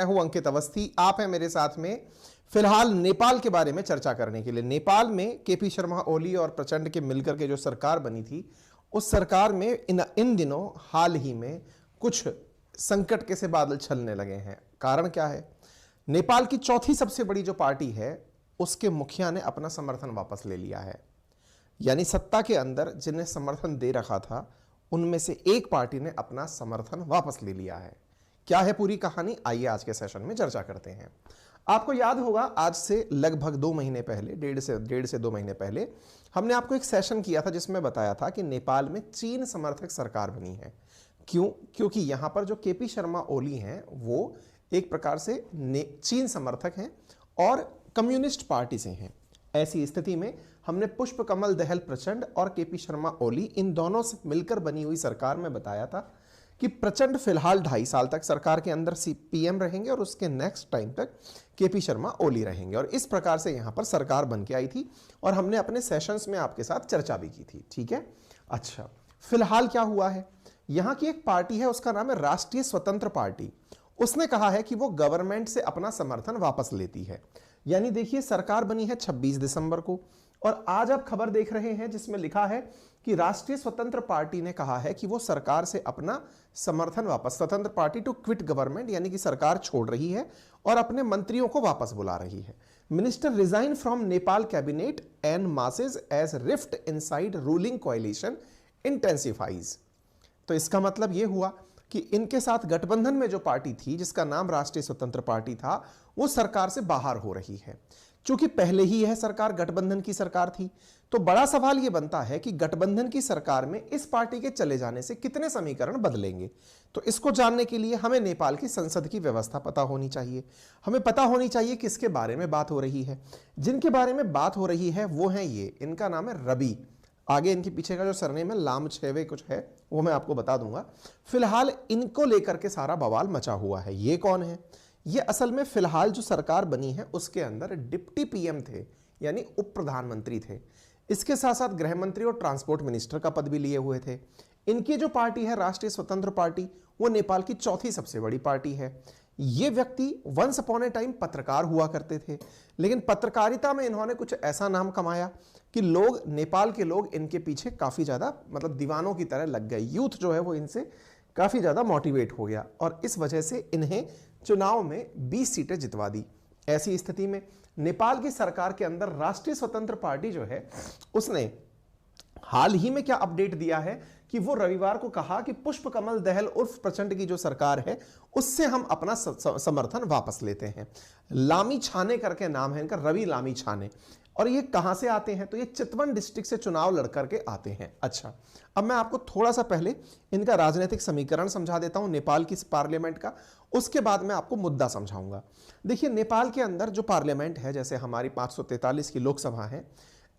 मैं हूं अंकित अवस्थी, आप हैं मेरे साथ में फिलहाल नेपाल के बारे में चर्चा करने के लिए। नेपाल में केपी शर्मा ओली और प्रचंड के मिलकर के जो सरकार बनी थी, उस सरकार में इन दिनों हाल ही में कुछ संकट के से बादल छलने लगे हैं। कारण क्या है? नेपाल की चौथी सबसे बड़ी जो पार्टी है, उसके मुखिया ने अपना समर्थन वापस ले लिया है। यानी सत्ता के अंदर जिन्हें समर्थन दे रखा था, उनमें से एक पार्टी ने अपना समर्थन वापस ले लिया है। क्या है पूरी कहानी? आइए आज के सेशन में चर्चा करते हैं। आपको याद होगा, आज से लगभग 2 महीने पहले, डेढ़ से 2 महीने पहले हमने आपको एक सेशन किया था जिसमें बताया था कि नेपाल में चीन समर्थक सरकार बनी है। क्यों? क्योंकि यहां पर जो केपी शर्मा ओली हैं, वो एक प्रकार से चीन समर्थक हैं और कम्युनिस्ट पार्टी से हैं। ऐसी स्थिति में हमने पुष्प कमल दहल प्रचंड और केपी शर्मा ओली, इन दोनों से मिलकर बनी हुई सरकार में बताया था कि प्रचंड फिलहाल 2.5 साल तक सरकार के अंदर पीएम रहेंगे और उसके नेक्स्ट टाइम तक केपी शर्मा ओली रहेंगे। और इस प्रकार से यहां पर सरकार बन के आई थी और हमने अपने सेशंस में आपके साथ चर्चा भी की थी। ठीक है, अच्छा, फिलहाल क्या हुआ है? यहां की एक पार्टी है, उसका नाम है राष्ट्रीय स्वतंत्र पार्टी। उसने कहा है कि वो गवर्नमेंट से अपना समर्थन वापस लेती है। यानी देखिए, सरकार बनी है 26 दिसंबर को और आज आप खबर देख रहे हैं जिसमें लिखा है कि राष्ट्रीय स्वतंत्र पार्टी ने कहा है कि वो सरकार से अपना समर्थन वापस, स्वतंत्र पार्टी टू क्विट गवर्नमेंट, यानी कि सरकार छोड़ रही है और अपने मंत्रियों को वापस बुला रही है। Minister resign from Nepal cabinet and masses as rift inside ruling coalition intensifies. तो इसका मतलब यह हुआ कि इनके साथ गठबंधन में जो पार्टी थी, जिसका नाम राष्ट्रीय स्वतंत्र पार्टी था, वो सरकार से बाहर हो रही है। चूंकि पहले ही यह सरकार गठबंधन की सरकार थी, तो बड़ा सवाल यह बनता है कि गठबंधन की सरकार में इस पार्टी के चले जाने से कितने समीकरण बदलेंगे। तो इसको जानने के लिए हमें नेपाल की संसद की व्यवस्था पता होनी चाहिए। हमें पता होनी चाहिए किसके बारे में बात हो रही है। जिनके बारे में बात हो रही है वो है ये, इनका नाम है रवि। आगे इनके पीछे का जो सरनेम है लामछेवे कुछ है, वो मैं आपको बता दूंगा। फिलहाल इनको लेकर के सारा बवाल मचा हुआ है। ये कौन है? ये असल में फिलहाल जो सरकार बनी है उसके अंदर डिप्टी पीएम थे, यानी उप प्रधानमंत्री थे। इसके साथ साथ गृह मंत्री और ट्रांसपोर्ट मिनिस्टर का पद भी लिए हुए थे। इनकी जो पार्टी है राष्ट्रीय स्वतंत्र पार्टी, वो नेपाल की चौथी सबसे बड़ी पार्टी है। ये व्यक्ति वंस अपॉन ए टाइम पत्रकार हुआ करते थे, लेकिन पत्रकारिता में इन्होंने कुछ ऐसा नाम कमाया कि लोग, नेपाल के लोग इनके पीछे काफी ज्यादा, मतलब दीवानों की तरह लग गए। यूथ जो है वो इनसे काफी ज्यादा मोटिवेट हो गया और इस वजह से इन्हें चुनाव में 20 सीटें जितवा दी। ऐसी स्थिति में नेपाल की सरकार के अंदर राष्ट्रीय स्वतंत्र पार्टी जो है, उसने हाल ही में क्या अपडेट दिया है कि वो रविवार को कहा कि पुष्प कमल दहल उर्फ प्रचंड की जो सरकार है, उससे हम अपना समर्थन वापस लेते हैं। लामी छाने करके नाम है इनका, रवि लामी छाने। और ये कहां से आते हैं? तो ये चितवन डिस्ट्रिक्ट से चुनाव लड़ करके आते हैं। अच्छा, अब मैं आपको थोड़ा सा पहले इनका राजनीतिक समीकरण समझा देता हूं नेपाल की पार्लियामेंट का, उसके बाद मैं आपको मुद्दा समझाऊंगा। देखिए, नेपाल के अंदर जो पार्लियामेंट है, जैसे हमारी 543 की लोकसभा है,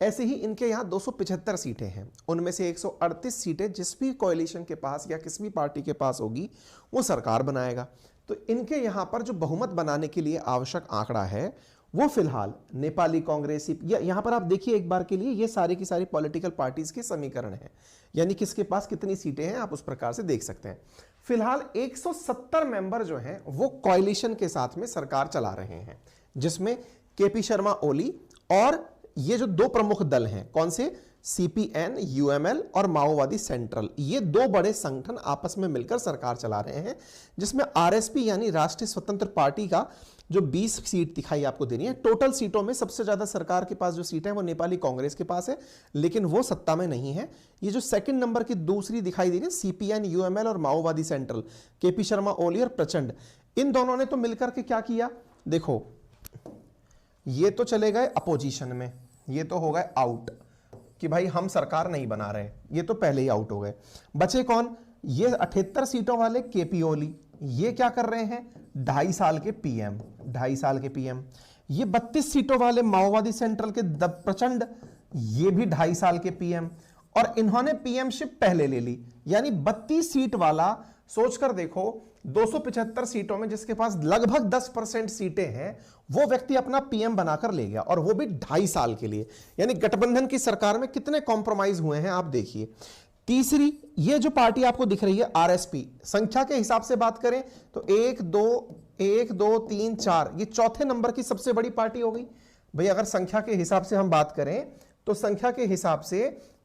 ऐसे ही इनके यहां 275 सीटें हैं। उनमें से 138 सीटें जिस भी कोएलिशन के पास या किसी भी पार्टी के पास होगी, वो सरकार बनाएगा। तो इनके यहां पर जो बहुमत बनाने के लिए आवश्यक आंकड़ा है, वो फिलहाल नेपाली कांग्रेस, यहां पर आप देखिए एक बार के लिए, ये सारी की सारी पॉलिटिकल पार्टीज के समीकरण हैं, यानी किसके पास कितनी सीटें हैं, आप उस प्रकार से देख सकते हैं। फिलहाल 170 मेंबर जो हैं वो कोएलिशन के साथ में सरकार चला रहे हैं, जिसमें केपी शर्मा ओली और ये जो 2 प्रमुख दल हैं, कौन से? सीपीएन, यूएमएल और माओवादी सेंट्रल, ये 2 बड़े संगठन आपस में मिलकर सरकार चला रहे हैं, जिसमें आरएसपी यानी राष्ट्रीय स्वतंत्र पार्टी का जो 20 सीट दिखाई आपको देनी है। टोटल सीटों में सबसे ज्यादा सरकार के पास जो सीटें हैं वो नेपाली कांग्रेस के पास है, लेकिन वो सत्ता में नहीं है। ये जो सेकंड नंबर की दूसरी दिखाई दे रही है, सीपीएन, यूएमएल और माओवादी सेंट्रल, केपी शर्मा ओली और प्रचंड, इन दोनों ने तो मिलकर के क्या किया? देखो, ये तो चले गए अपोजिशन में, ये तो हो गए आउट कि भाई हम सरकार नहीं बना रहे, ये तो पहले ही आउट हो गए। बचे कौन? ये 78 सीटों वाले केपी ओली, ये क्या कर रहे हैं? 2.5 साल के पीएम, 2.5 साल के पीएम। ये 32 सीटों वाले माओवादी सेंट्रल के प्रचंड, ये भी 2.5 साल के पीएम। और इन्होंने पीएमशिप पहले ले ली, यानी 32 सीट वाला, सोचकर देखो, 275 सीटों में जिसके पास लगभग 10% सीटें हैं, वो व्यक्ति अपना पीएम बनाकर ले गया, और वो भी 2.5 साल के लिए। यानी गठबंधन की सरकार में कितने कॉम्प्रोमाइज हुए हैं आप देखिए। तीसरी, ये जो पार्टी आपको दिख रही है आरएसपी, संख्या के हिसाब से बात करें तो 1 2 1 2 3 4, ये चौथे नंबर की सबसे बड़ी पार्टी हो गई भाई। अगर संख्या के हिसाब से हम बात करें तो संख्या के हिसाब से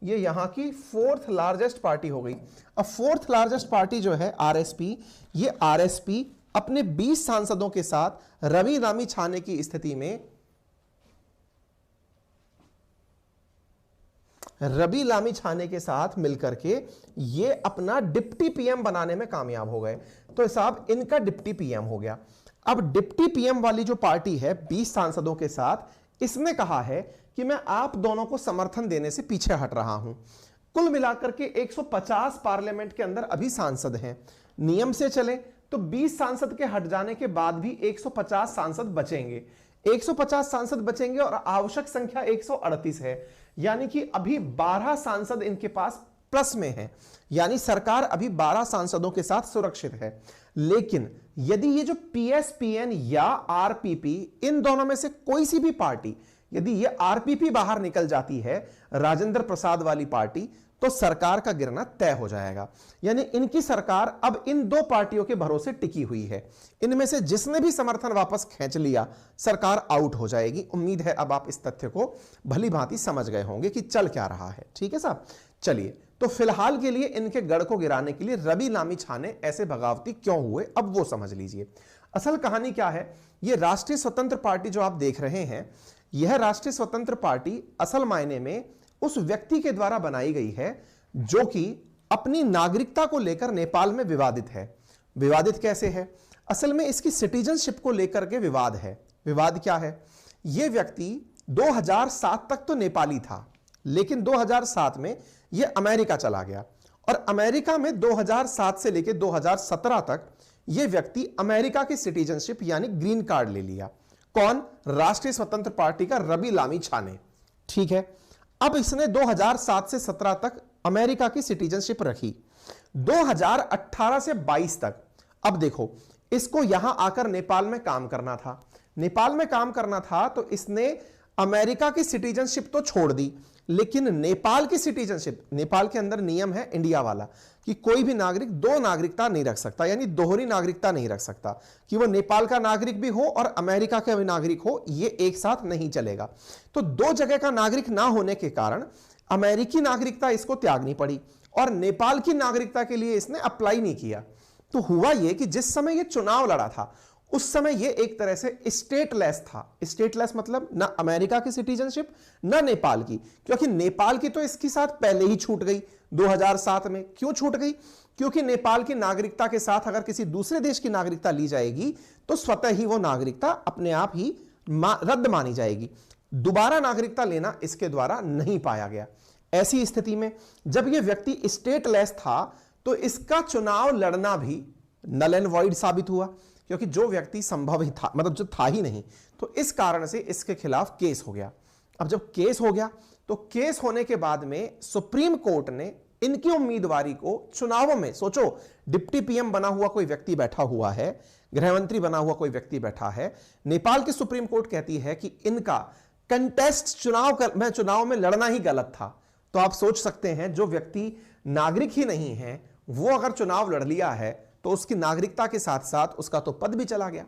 ये यहां की 4th लार्जेस्ट पार्टी हो गई। अब 4th लार्जेस्ट पार्टी जो है आरएसपी, ये आरएसपी अपने 20 सांसदों के साथ रवि लामी छाने की स्थिति में रवि लामी छाने के साथ मिलकर के ये अपना डिप्टी पीएम बनाने में कामयाब हो गए। तो साहब इनका डिप्टी पीएम हो गया। अब डिप्टी पीएम वाली जो पार्टी है 20 सांसदों के साथ, इसने कहा है कि मैं आप दोनों को समर्थन देने से पीछे हट रहा हूं। कुल मिलाकर के 150 पार्लियामेंट के अंदर अभी सांसद हैं। नियम से चले तो 20 सांसद के हट जाने के बाद भी 150 सांसद बचेंगे। 150 सांसद बचेंगे और आवश्यक संख्या 138 है, यानी कि अभी 12 सांसद इनके पास प्लस में है, यानी सरकार अभी 12 सांसदों के साथ सुरक्षित है। लेकिन यदि ये जो पीएसपीएन या आरपीपी, इन दोनों में से कोई सी भी पार्टी, यदि ये आरपीपी बाहर निकल जाती है, राजेंद्र प्रसाद वाली पार्टी, तो सरकार का गिरना तय हो जाएगा। यानी इनकी सरकार अब इन दो पार्टियों के भरोसे टिकी हुई है। इनमें से जिसने भी समर्थन वापस खींच लिया, सरकार आउट हो जाएगी। उम्मीद है अब आप इस तथ्य को भली भांति समझ गए होंगे कि चल क्या रहा है। ठीक है साहब, चलिए तो फिलहाल के लिए इनके गढ़ को गिराने के लिए रवि लामी छाने ऐसे बगावती क्यों हुए, अब वो समझ लीजिए। असल कहानी क्या है, ये राष्ट्रीय स्वतंत्र पार्टी जो आप देख रहे हैं, यह राष्ट्रीय स्वतंत्र पार्टी असल मायने में उस व्यक्ति के द्वारा बनाई गई है जो कि अपनी नागरिकता को लेकर नेपाल में विवादित है। विवादित कैसे है? असल में इसकी सिटीजनशिप को लेकर के विवाद है। विवाद क्या है? यह व्यक्ति 2007 तक तो नेपाली था, लेकिन 2007 में यह अमेरिका चला गया और अमेरिका में 2007 से लेकर 2017 तक यह व्यक्ति अमेरिका की सिटीजनशिप यानी ग्रीन कार्ड ले लिया। कौन? राष्ट्रीय स्वतंत्र पार्टी का रवि लामी छाने। ठीक है, अब इसने 2007 से 17 तक अमेरिका की सिटीजनशिप रखी। 2018 से 22 तक, अब देखो, इसको यहां आकर नेपाल में काम करना था। नेपाल में काम करना था तो इसने अमेरिका की सिटीजनशिप तो छोड़ दी, लेकिन नेपाल की सिटीजनशिप, नेपाल के अंदर नियम है इंडिया वाला कि कोई भी नागरिक दो नागरिकता नहीं रख सकता, यानी दोहरी नागरिकता नहीं रख सकता, कि वो नेपाल का नागरिक भी हो और अमेरिका का भी नागरिक हो, ये एक साथ नहीं चलेगा। तो दो जगह का नागरिक ना होने के कारण अमेरिकी नागरिकता इसको त्यागनी पड़ी और नेपाल की नागरिकता के लिए इसने अप्लाई नहीं किया। तो हुआ यह कि जिस समय यह चुनाव लड़ा था उस समय यह एक तरह से स्टेटलेस था। स्टेटलेस मतलब ना अमेरिका की सिटीजनशिप ना नेपाल की, क्योंकि नेपाल की तो इसके साथ पहले ही छूट गई 2007 में। क्यों छूट गई? क्योंकि नेपाल की नागरिकता के साथ अगर किसी दूसरे देश की नागरिकता ली जाएगी तो स्वतः ही वो नागरिकता अपने आप ही रद्द मानी जाएगी। दोबारा नागरिकता लेना इसके द्वारा नहीं पाया गया। ऐसी स्थिति में जब यह व्यक्ति स्टेटलेस था तो इसका चुनाव लड़ना भी नल एंड वॉइड साबित हुआ, क्योंकि जो व्यक्ति संभव ही था, मतलब जो था ही नहीं, तो इस कारण से इसके खिलाफ केस हो गया। अब जब केस हो गया तो केस होने के बाद में सुप्रीम कोर्ट ने इनकी उम्मीदवारी को चुनावों में, सोचो डिप्टी पीएम बना हुआ कोई व्यक्ति बैठा हुआ है, गृहमंत्री बना हुआ कोई व्यक्ति बैठा है, नेपाल की सुप्रीम कोर्ट कहती है कि इनका कंटेस्ट चुनाव में लड़ना ही गलत था। तो आप सोच सकते हैं जो व्यक्ति नागरिक ही नहीं है वो अगर चुनाव लड़ लिया है तो उसकी नागरिकता के साथ साथ उसका तो पद भी चला गया।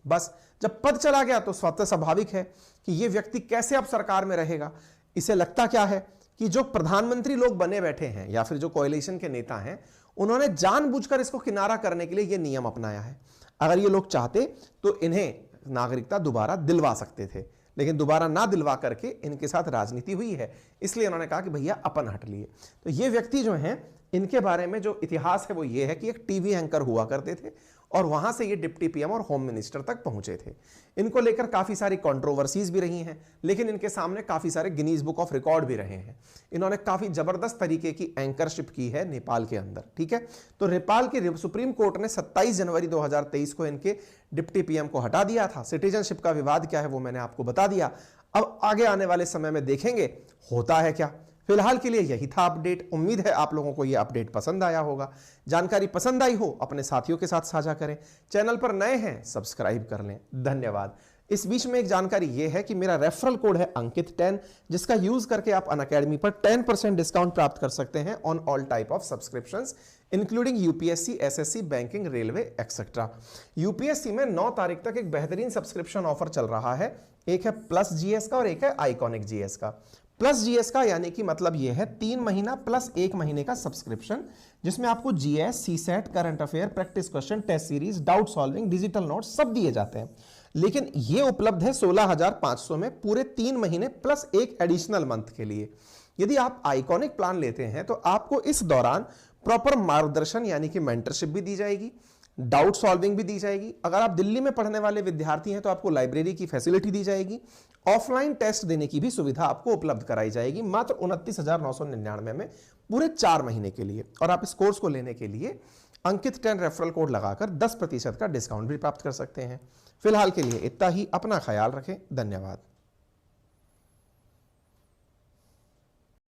बस जब पद चला गया तो स्वतः स्वाभाविक है कि यह व्यक्ति कैसे अब सरकार में रहेगा। इसे लगता क्या है कि जो प्रधानमंत्री लोग बने बैठे हैं या फिर जो कोएलिशन के नेता हैं, उन्होंने जानबूझकर इसको किनारा करने के लिए यह नियम अपनाया है। अगर ये लोग चाहते तो इन्हें नागरिकता दोबारा दिलवा सकते थे, लेकिन दोबारा ना दिलवा करके इनके साथ राजनीति हुई है, इसलिए उन्होंने कहा कि भैया अपन हट लिए। तो ये व्यक्ति जो हैं, इनके बारे में जो इतिहास है वो ये है कि एक टीवी एंकर हुआ करते थे और वहां से ये डिप्टी पीएम और होम मिनिस्टर तक पहुंचे थे। इनको लेकर काफी सारी कंट्रोवर्सीज भी रही हैं, लेकिन इनके सामने काफी सारे गिनीज बुक ऑफ रिकॉर्ड भी रहे हैं। इन्होंने काफी जबरदस्त तरीके की एंकरशिप की है नेपाल के अंदर। ठीक है, तो नेपाल की सुप्रीम कोर्ट ने 27 जनवरी 2023 को इनके डिप्टी पीएम को हटा दिया था। सिटीजनशिप का विवाद क्या है वो मैंने आपको बता दिया। अब आगे आने वाले समय में देखेंगे होता है क्या। फिलहाल के लिए यही था अपडेट। उम्मीद है आप लोगों को यह अपडेट पसंद आया होगा। जानकारी पसंद आई हो अपने साथियों के साथ साझा करें। चैनल पर नए हैं सब्सक्राइब कर लें। धन्यवाद। इस बीच में एक जानकारी यह है कि मेरा रेफरल कोड है अंकित 10, जिसका यूज करके आप अनअकैडमी पर 10% डिस्काउंट प्राप्त कर सकते हैं on all type of subscriptions. Including UPSC, SSC, banking, railway etcetera. UPSC में 9 तारीख तक एक बेहतरीन सब्सक्रिप्शन ऑफर चल रहा है। एक है प्लस जीएस का और एक है आइकॉनिक जीएस का। प्लस जीएस का यानी कि मतलब यह है 3 महीना प्लस 1 महीने का सब्सक्रिप्शन, जिसमें आपको GS, CSAT, current affair, practice question, test series, doubt solving, digital notes सब दिए जाते हैं। लेकिन यह उपलब्ध है 16,500 में पूरे 3 महीने प्लस एक एडिशनल मंथ के लिए। यदि आप आइकॉनिक प्लान लेते हैं तो आपको इस दौरान प्रॉपर मार्गदर्शन यानी कि मेंटरशिप भी दी जाएगी, डाउट सॉल्विंग भी दी जाएगी। अगर आप दिल्ली में पढ़ने वाले विद्यार्थी हैं तो आपको लाइब्रेरी की फैसिलिटी दी जाएगी। ऑफलाइन टेस्ट देने की भी सुविधा आपको उपलब्ध कराई जाएगी मात्र 29,999 में पूरे 4 महीने के लिए। और आप इस कोर्स को लेने के लिए अंकित 10 रेफरल कोड लगाकर 10% का डिस्काउंट भी प्राप्त कर सकते हैं। फिलहाल के लिए इतना ही। अपना ख्याल रखें। धन्यवाद।